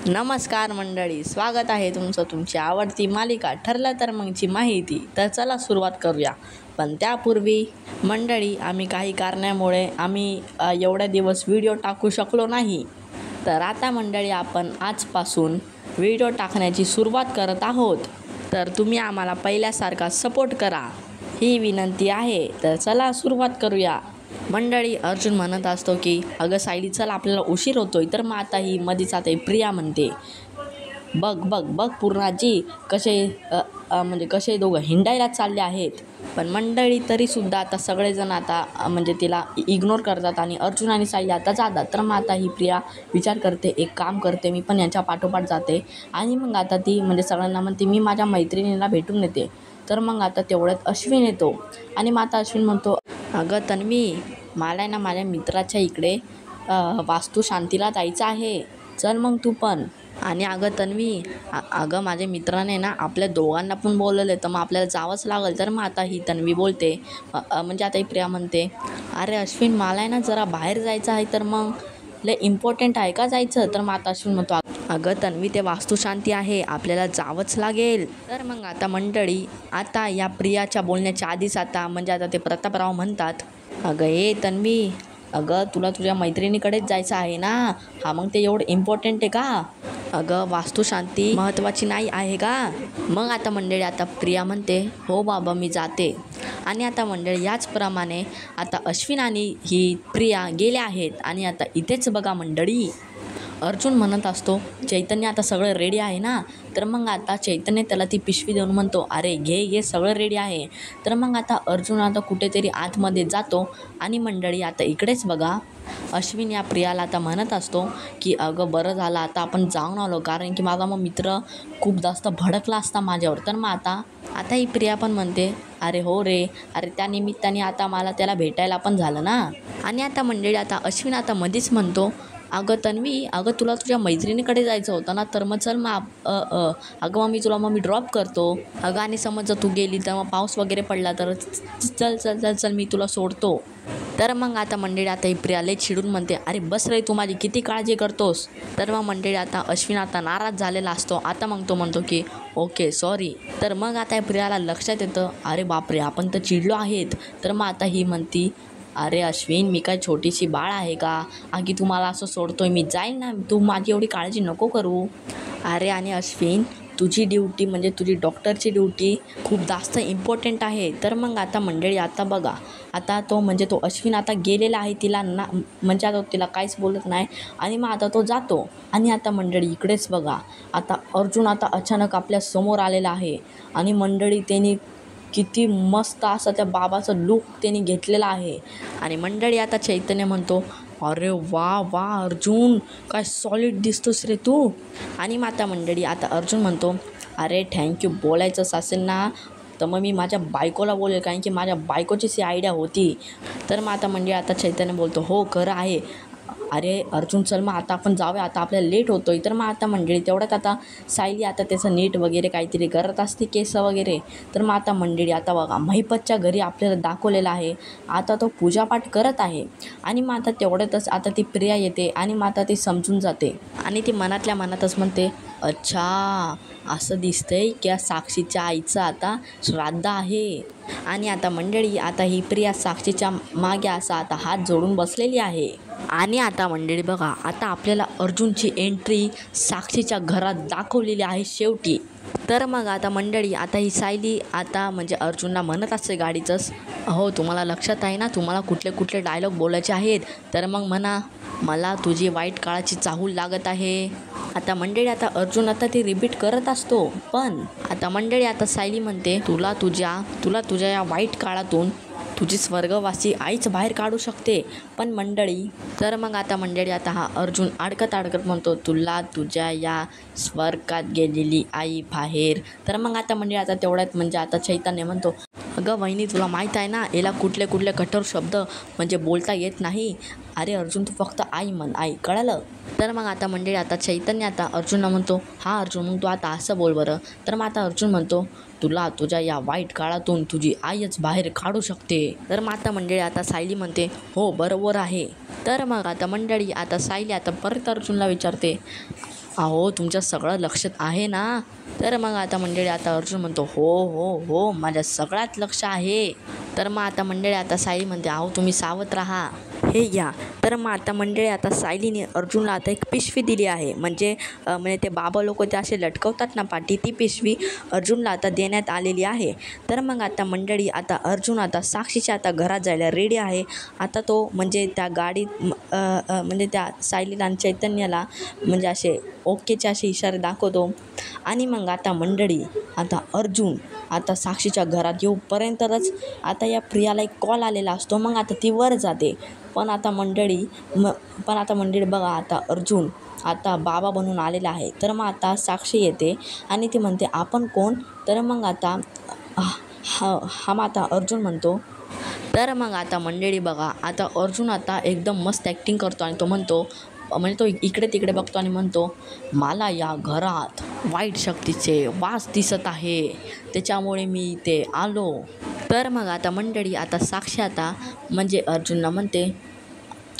नमस्कार मंडळी, स्वागत आहे तुमचं तुमची आवडती मालिका ठरलं तर मगची माहिती. तर चला सुरुवात करूया. पण त्यापूर्वी मंडळी, आम्ही काही कारणामुळे एवढ्या दिवस व्हिडिओ टाकू शकलो नाही. तर आता मंडळी, आपण आजपासून व्हिडिओ टाकण्याची सुरुवात करत आहोत. तर तुम्ही आम्हाला पहिल्यासारखा सपोर्ट करा, ही विनंती आहे. तर चला सुरुवात करूया. मंडळी, अर्जुन म्हणत असतो की अगं सायली, चल आपल्याला उशीर होतोय. तर मग आता ही मधीच आता प्रिया म्हणते, बघ बघ बघ पूर्णाजी कसे दोघं हिंडायला चालले आहेत. पण मंडळी तरीसुद्धा आता सगळेजण तिला इग्नोर करतात आणि अर्जुन आणि सायली आता जातात. तर मग आता ही प्रिया विचार करते, एक काम करते, मी पण यांच्या पाठोपाठ जाते. आणि मग आता ती सगळ्यांना म्हणते, मी माझ्या मैत्रिणीला भेटून येते. तर मग आता तेवढ्यात अश्विन येतो आणि मग आता अश्विन म्हणतो, अगं तन्वी, मला ना माझ्या मित्राच्या इकडे वास्तुशांतीला जायचं आहे, चल मग तू पण. आणि अगं तन्वी, अगं माझ्या मित्राने ना आपल्या दोघांना पण बोलवलं, तर मग आपल्याला जावंच लागेल. तर मग आता ही तन्वी बोलते, आता ही प्रिया म्हणते, अरे अश्विन, मला ना जरा बाहेर जायचं आहे, तर मग लय इम्पॉर्टंट आहे का जायचं? तर मग आता अश्विन म्हणतो, अगं तन्वी, ते वास्तुशांती आहे, आपल्याला जावंच लागेल. तर मग आता मंडळी, आता या प्रियाच्या बोलण्याच्या आधीच आता ते प्रतापराव म्हणतात, अगं तन्वी, अगं तुला तुझ्या मैत्रिणीकडेच जायचं आहे ना? हा, मग ते एवढं इम्पॉर्टंट आहे का? अगं वास्तुशांती महत्त्वाची नाही आहे का? मग आता मंडळी, आता प्रिया म्हणते, हो बाबा, मी जाते. आणि आता मंडळी, याचप्रमाणे आता अश्विन आणि ही प्रिया गेले आहेत. आणि आता इथेच बघा मंडळी, अर्जुन म्हणत असतो, चैतन्य आता सगळं रेडी आहे ना? तर मग आता चैतन्य त्याला ती पिशवी देऊन म्हणतो, अरे घे सगळं रेडी आहे. तर मग आता अर्जुन आता कुठेतरी आतमध्ये जातो. आणि मंडळी, आता इकडेच बघा, अश्विन या प्रियाला आता म्हणत असतो की अगं बरं झालं आता आपण जाऊन आलो, कारण की माझा मित्र खूप जास्त भडकला असता माझ्यावर. तर मग आता ही प्रिया पण म्हणते, अरे हो रे, अरे त्या निमित्ताने आता मला त्याला भेटायला पण झालं ना. आणि आता मंडळी, आता अश्विन आता मध्येच म्हणतो, अगं तन्वी, अगं तुला तुझ्या मैत्रिणीकडे जायचं होतं ना? तर मग चल अगं मग मी ड्रॉप करतो. अगं आणि समज जर तू गेली तर मग पाऊस वगैरे पडला तर चल चल चल चल मी तुला सोडतो. तर मग आता मंडळी, आता ही प्रिया लय चिडून म्हणते, अरे बस रे, तू माझी किती काळजी करतोस? तर मग मंडळी, आता अश्विन आता नाराज झालेला असतो. आता मग तो म्हणतो की ओके सॉरी. तर मग आता प्रियाला लक्षात येतं, अरे बापरे, आपण तर चिडलो आहेत. तर मग आता ही म्हणती, अरे अश्विन, मी काय छोटीशी बाळ आहे का? की तुम्हाला असं सोडतोय? मी जाईन ना, तू माझी एवढी काळजी नको करू. अरे आणि अश्विन, तुझी ड्युटी तुझी डॉक्टरची ड्युटी खूप जास्त इम्पॉर्टंट आहे. तर मग आता मंडळी, आता बघा, आता तो अश्विन आता गेलेला आहे, तिला ना आता तिला काहीच बोलत नाही. आणि मग आता तो जातो. आणि आता मंडळी, इकडेच बघा, आता अर्जुन आता अचानक आपल्या समोर आलेला आहे. आणि मंडळी, त्यांनी किती मस्त असं त्या बाबाचं लूक त्यांनी घेतलेला आहे. आणि मंडळी, आता चैतन्य म्हणतो, अरे वा वा अर्जुन, काय सॉलिड दिसतोस रे तू. आणि मग आता मंडळी, आता अर्जुन म्हणतो, अरे थँक्यू, बोलायचंच असेल ना तर मग मी माझ्या बायकोला बोलेल, कारण की माझ्या बायकोचीच ही आयडिया होती. तर मग आता मंडळी, आता चैतन्य बोलतो, हो खरं आहे. अरे अर्जुन, चल मग आता आपण जाऊया, आता आपल्याला लेट होतोय. तर मग आता मंडळी, तेवढ्यात आता सायली आता त्याचं नीट वगैरे काहीतरी करत असते, केस वगैरे. तर मग आता मंडळी, आता बघा, महिपतच्या घरी आपल्याला दाखवलेलं आहे, आता तो पूजापाठ करत आहे. आणि मग आता तेवढ्यातच आता ती प्रिया येते. आणि मग आता ती समजून जाते. आणि ती मनातल्या मनातच म्हणते, अच्छा, असं दिसतंय की साक्षीच्या आईचं आता श्राद्ध आहे. आणि आता मंडळी, आता ही प्रिया साक्षीच्या मागे असा आता हात जोडून बसलेली आहे. आणि आता मंडळी बघा, आता आपल्याला अर्जुनची एंट्री साक्षीच्या घरात दाखवलेली आहे शेवटी. तर मग आता मंडळी, आता ही सायली आता अर्जुनला म्हणत असते गाडीचंच, हो तुम्हाला लक्षात आहे ना तुम्हाला कुठले कुठले डायलॉग बोलायचे आहेत? तर मग म्हणा, मला तुझी वाईट काळाची चाहूल लागत आहे. आता मंडळी, आता अर्जुन आता ते रिपीट करत असतो. पण आता मंडळी, आता सायली म्हणते, तुला तुझ्या या वाईट काळातून तुझी स्वर्गवासी आईच बाहेर काढू शकते. पण मंडळी, तर मग आता मंडळी, आता हा अर्जुन अडकत म्हणतो, तुला तुझ्या या स्वर्गात गेलेली आई बाहेर. तर मग आता मंडळी, आता तेवढ्यात आता चैतन्य म्हणतो, अगं वहिनी, तुला माहीत आहे ना याला कुठले कुठले कठोर शब्द बोलता येत नाही. अरे अर्जुन, तू फक्त आई म्हण, आई, कळलं? तर मग आता मंडळी, आता चैतन्य आता अर्जुनला म्हणतो, हा अर्जुन, मग तू आता असं बोल बरं. तर मग आता अर्जुन म्हणतो, तुला तुझ्या या वाईट काळातून तुझी आईच बाहेर काढू शकते. तर मग आता मंडळी, आता सायली म्हणते, हो बरोबर आहे. तर मग आता मंडळी, आता सायली आता परत अर्जुनला विचारते, अहो तुमच्या सगळं लक्षात आहे ना. तर मग आता मंडळी आता अर्जुन म्हणतो हो हो हो माझ्या सगळ्यात लक्ष आहे. तर मग आता मंडळी आता सायली म्हणते अहो तुम्ही सावध राहा, हे घ्या. तर मग आता मंडळी आता सायलीने अर्जुनला आता एक पिशवी दिली आहे. म्हणजे ते बाबा लोक ते असे लटकवतात ना पाठी, ती पिशवी अर्जुनला आता देण्यात आलेली आहे. तर मग आता मंडळी आता अर्जुन आता साक्षीच्या आता घरात जायला रेडी आहे. आता तो म्हणजे त्या गाडीत म्हणजे त्या सायलीला आणि चैतन्याला म्हणजे असे ओकेचे असे इशारे दाखवतो. आणि मग आता मंडळी आता अर्जुन आता साक्षीच्या घरात येऊपर्यंतच आता या प्रियाला एक कॉल आलेला असतो. मग आता ती वर जाते. पण आता मंडळी बघा आता अर्जुन आता बाबा बनून आलेला आहे. तर मग आता साक्षी येते आणि ती म्हणते आपण कोण. तर मग आता आता अर्जुन म्हणतो. तर मग आता मंडळी बघा आता अर्जुन आता एकदम मस्त ॲक्टिंग करतो आणि तो म्हणतो म्हणजे तो इकडे तिकडे बघतो आणि म्हणतो मला या घरात वाईट शक्तीचे वास दिसत आहे, त्याच्यामुळे मी इथे आलो. तर मग आता मंडळी आता साक्षी आता म्हणजे अर्जुनला म्हणते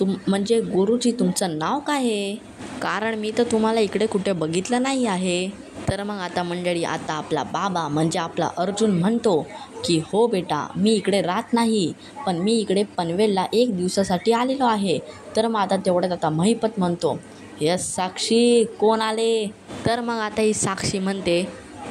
म्हणजे गुरुजी तुमचं नाव काय आहे, कारण मी तर तुम्हाला इकडे कुठे बघितलं नाही आहे. तर मग आता मंडळी आता आपला बाबा म्हणजे आपला अर्जुन म्हणतो की हो बेटा मी इकडे राहत नाही, पण मी इकडे पनवेलला 1 दिवसासाठी आलेलो आहे. तर मग आता तेवढ्यात आता महिपत म्हणतो यस साक्षी कोण आले. तर मग आता ही साक्षी म्हणते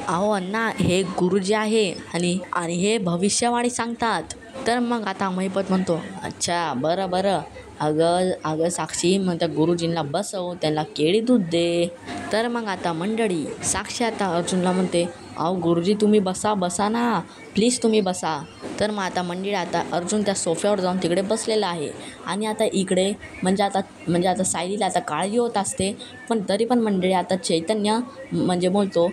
अहो अण्णा हे गुरुजी आहे आणि हे भविष्यवाणी सांगतात. तर मग आता महिपत म्हणतो अच्छा बरं अगं साक्षी मग त्या गुरुजींना बसव, त्यांना केळी दूध दे. तर मग आता मंडळी साक्षी आता अर्जुनला म्हणते अहो गुरुजी तुम्ही बसा ना प्लीज तुम्ही बसा. तर मग आता मंडळी आता अर्जुन त्या सोफ्यावर जाऊन तिकडे बसलेला आहे. आणि आता इकडे म्हणजे आता सायलीला आता काळजी होत असते. पण तरी पण मंडळी आता चैतन्य म्हणजे बोलतो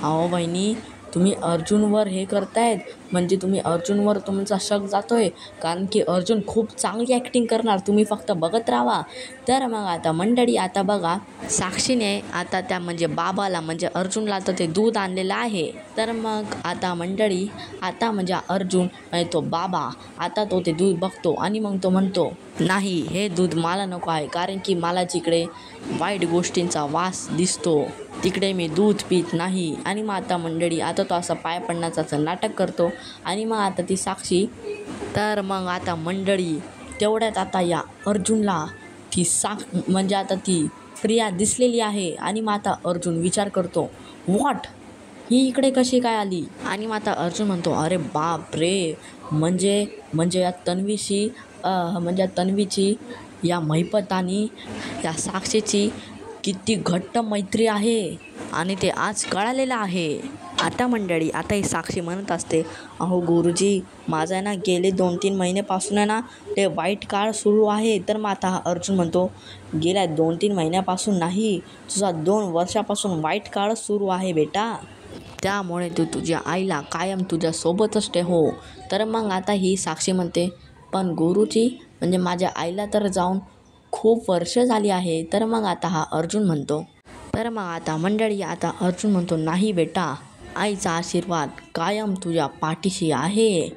अहो वहिनी तुम्ही अर्जुनवर हे करतायत, म्हणजे तुम्ही अर्जुनवर तुमचा शक जातो आहे, कारण की अर्जुन खूप चांगली ॲक्टिंग करणार, तुम्ही फक्त बघत राहा. तर मग आता मंडळी आता बघा साक्षीने आता त्या म्हणजे बाबाला म्हणजे अर्जुनला तर ते दूध आणलेलं आहे. तर मग आता मंडळी आता म्हणजे अर्जुन आणि तो बाबा आता तो ते दूध बघतो आणि मग तो म्हणतो नाही हे दूध मला नको आहे, कारण की मला जिकडे वाईट गोष्टींचा वास दिसतो तिकडे मी दूध पित नाही. आणि मग आता मंडळी आता तो असं पाय पडण्याचं नाटक करतो आणि मग आता ती साक्षी. तर मग आता मंडळी तेवढ्यात आता या अर्जुनला ती म्हणजे आता ती प्रिया दिसलेली आहे. आणि मग आता अर्जुन विचार करतो व्हॉट ही इकडे कशी काय आली. आणि मग आता अर्जुन म्हणतो अरे बाप रे म्हणजे या तन्वीची या महिपत आणि या साक्षीची किती घट्ट मैत्री आहे आणि ते आज कळालेलं आहे. आता मंडळी आता ही साक्षी म्हणत असते अहो गुरुजी माझा आहे ना गेले 2-3 महिन्यापासून आहे ना ते वाईट काळ सुरू आहे. तर मग आता अर्जुन म्हणतो गेल्या 2-3 महिन्यापासून नाही, तुझा 2 वर्षापासून वाईट काळ सुरू आहे बेटा, त्यामुळे तू तुझ्या आईला कायम तुझ्यासोबतच ठेव. तर मग आता ही साक्षी म्हणते पण गुरुजी म्हणजे माझ्या आईला तर जाऊन खूप वर्ष झाली आहे. तर मग आता हा अर्जुन म्हणतो. तर मग आता मंडळी आता अर्जुन म्हणतो नाही बेटा आईचा आशीर्वाद कायम तुझ्या पाठीशी आहे.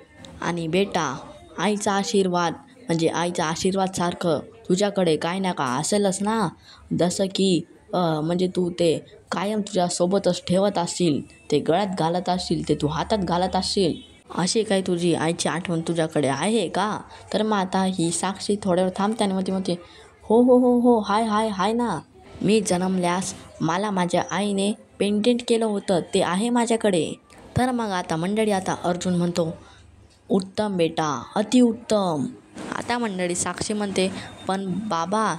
आणि बेटा आईचा आशीर्वाद म्हणजे आईचा आशीर्वाद सारखं तुझ्याकडे काय ना का असेलच ना, जसं की म्हणजे तू ते कायम तुझ्यासोबतच ठेवत असशील, ते गळ्यात घालत असशील, ते तू हातात घालत असशील, अशी काही तुझी आईची आठवण तुझ्याकडे आहे का. तर मग आता ही साक्षी थोड्यावर थांबते आणि म्हणते हो हाय ना, मी जन्मल्यास मला माझ्या आईने पेंटेंट केलं होतं ते आहे माझ्याकडे. तर मग आता मंडळी आता अर्जुन म्हणतो उत्तम बेटा अतिउत्तम. आता मंडळी साक्षी म्हणते पण बाबा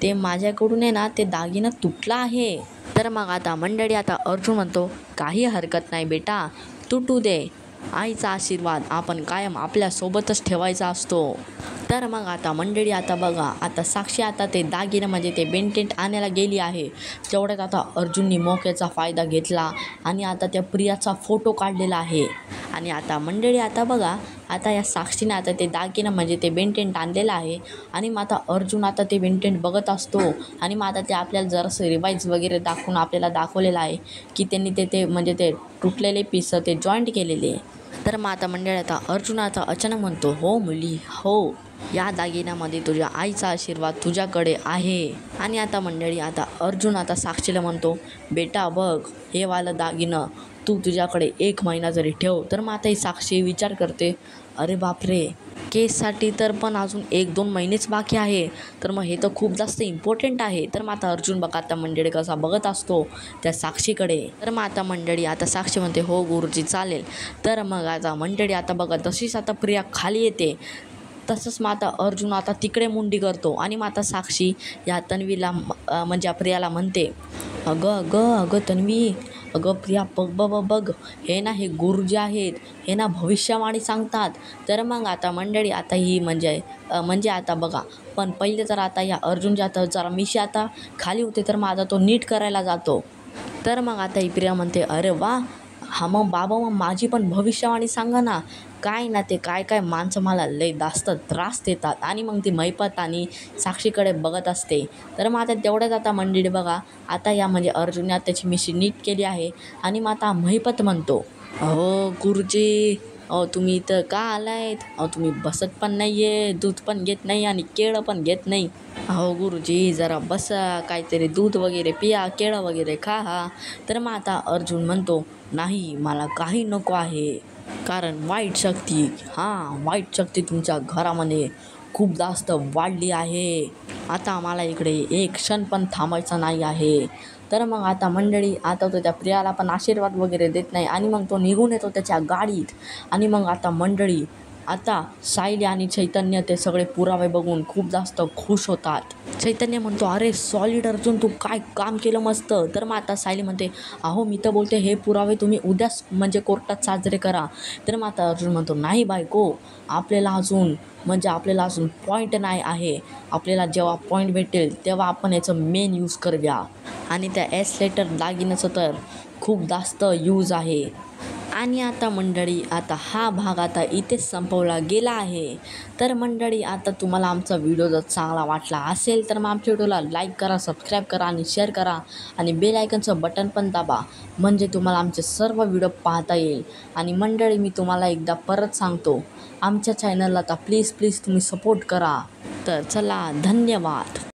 ते माझ्याकडून आहे ना ते दागिना तुटला आहे. तर मग आता मंडळी आता अर्जुन म्हणतो काही हरकत नाही बेटा तुटू दे, आईचा आशीर्वाद आपण कायम आपल्यासोबतच ठेवायचा असतो. तर मग आता मंडळी आता बघा आता साक्षी आता ते दागिने म्हणजे ते बेंटेंट आणायला गेली आहे. तेवढ्यात आता अर्जुननी मोक्याचा फायदा घेतला आणि आता त्या प्रियाचा फोटो काढलेला आहे. आणि आता मंडळी आता बघा आता या साक्षीने आता ते दागिने म्हणजे ते बेंटेंट आणलेलं आहे. आणि मग आता अर्जुन आता ते बेंटेंट बघत असतो आणि मग आता ते आपल्याला जरासं रिवाईज वगैरे दाखवून आपल्याला दाखवलेलं आहे की त्यांनी ते म्हणजे ते तुटलेले पीस ते जॉईंट केलेले. तर मग आता मंडळी आता अर्जुन आता अचानक म्हणतो हो मुली हो, या दागिन्यामध्ये तुझ्या आईचा आशीर्वाद तुझ्याकडे आहे. आणि आता मंडळी आता अर्जुन आता साक्षीला म्हणतो, बेटा बघ हे वालं दागिनं तू तुझ्याकडे 1 महिना जरी ठेव. तर मग आता ही साक्षी विचार करते, अरे बापरे, केससाठी तर पण अजून 1-2 महिनेच बाकी आहे. तर मग हे तर खूप जास्त इम्पॉर्टंट आहे. तर मग आता अर्जुन बघा आता मंडळी कसा बघत असतो त्या साक्षीकडे. तर मग आता मंडळी आता साक्षी म्हणते, हो गुरुजी चालेल. तर मग आता मंडळी आता बघा तशीच आता प्रिया खाली येते. तसंच मग आता अर्जुन आता तिकडे मुंडी करतो आणि मग आता साक्षी या तन्वीला म्हणजे प्रियाला म्हणते, अगं अगं अगं तन्वी, अगं प्रिया बघ बघ बघ, हे ना हे गुरुजी आहेत, हे ना भविष्यवाणी सांगतात. तर मग आता मंडळी आता ही म्हणजे आता बघा, पण पहिले तर आता या अर्जुनच्या आता जरा मिशी आता खाली होते. तर मग आता तो नीट करायला जातो. तर मग आता ही प्रिया म्हणते, अरे वा, हा मग बाबा मग माझी पण भविष्यवाणी सांगा ना. काय ना ते काय काय माणसं मला लय जास्त त्रास देतात. आणि मग ती महिपत आणि साक्षीकडे बघत असते. तर मग आता तेवढ्याच आता मंडळी बघा आता या म्हणजे अर्जुनने त्याची मिशी नीट केली आहे. आणि मग आता महिपत म्हणतो, अहो गुरुजी, अहो तुम्ही इथं का आलायत? अहो तुम्ही बसत पण नाही आहे, दूध पण घेत नाही आणि केळं पण घेत नाही. अहो गुरुजी जरा बसा, काहीतरी दूध वगैरे पिया, केळं वगैरे खा. तर मग आता अर्जुन म्हणतो, नाही मला काही नको आहे. कारण वाईट शक्ती तुमच्या घरामध्ये खूप जास्त वाढली आहे. आता मला इकडे एक क्षण पण थांबायचं नाही आहे. तर मग आता मंडळी आता तो त्या प्रियाला पण आशीर्वाद वगैरे देत नाही आणि मग तो निघून येतो त्याच्या गाडीत. आणि मग आता मंडळी आता सायली आणि चैतन्य ते सगळे पुरावे बघून खूप जास्त खुश होतात. चैतन्य म्हणतो, अरे सॉलिड अर्जुन, तू काय काम केलं मस्त. तर मग आता सायली म्हणते, अहो मी तर बोलते हे पुरावे तुम्ही उद्याच म्हणजे कोर्टात साजरे करा. तर मग आता अर्जुन म्हणतो, नाही बायको, आपल्याला अजून पॉईंट नाही आहे. आपल्याला जेव्हा पॉईंट भेटेल तेव्हा आपण याचं मेन यूज करूया. आणि त्या एस्लेटर दागिन्याचं तर खूप जास्त यूज आहे. आणि आता मंडळी आता हा भाग आता इथेच संपवला गेला आहे. तर मंडळी आता तुम्हाला आमचा व्हिडिओ जर चांगला वाटला असेल तर मग आमच्या व्हिडिओला लाईक करा, सबस्क्राईब करा आणि शेअर करा. आणि बेल आयकनचं बटन पण दाबा, म्हणजे तुम्हाला आमचे सर्व व्हिडिओ पाहता येईल. आणि मंडळी मी तुम्हाला एकदा परत सांगतो, आमच्या चॅनलला आता प्लीज तुम्ही सपोर्ट करा. तर चला, धन्यवाद.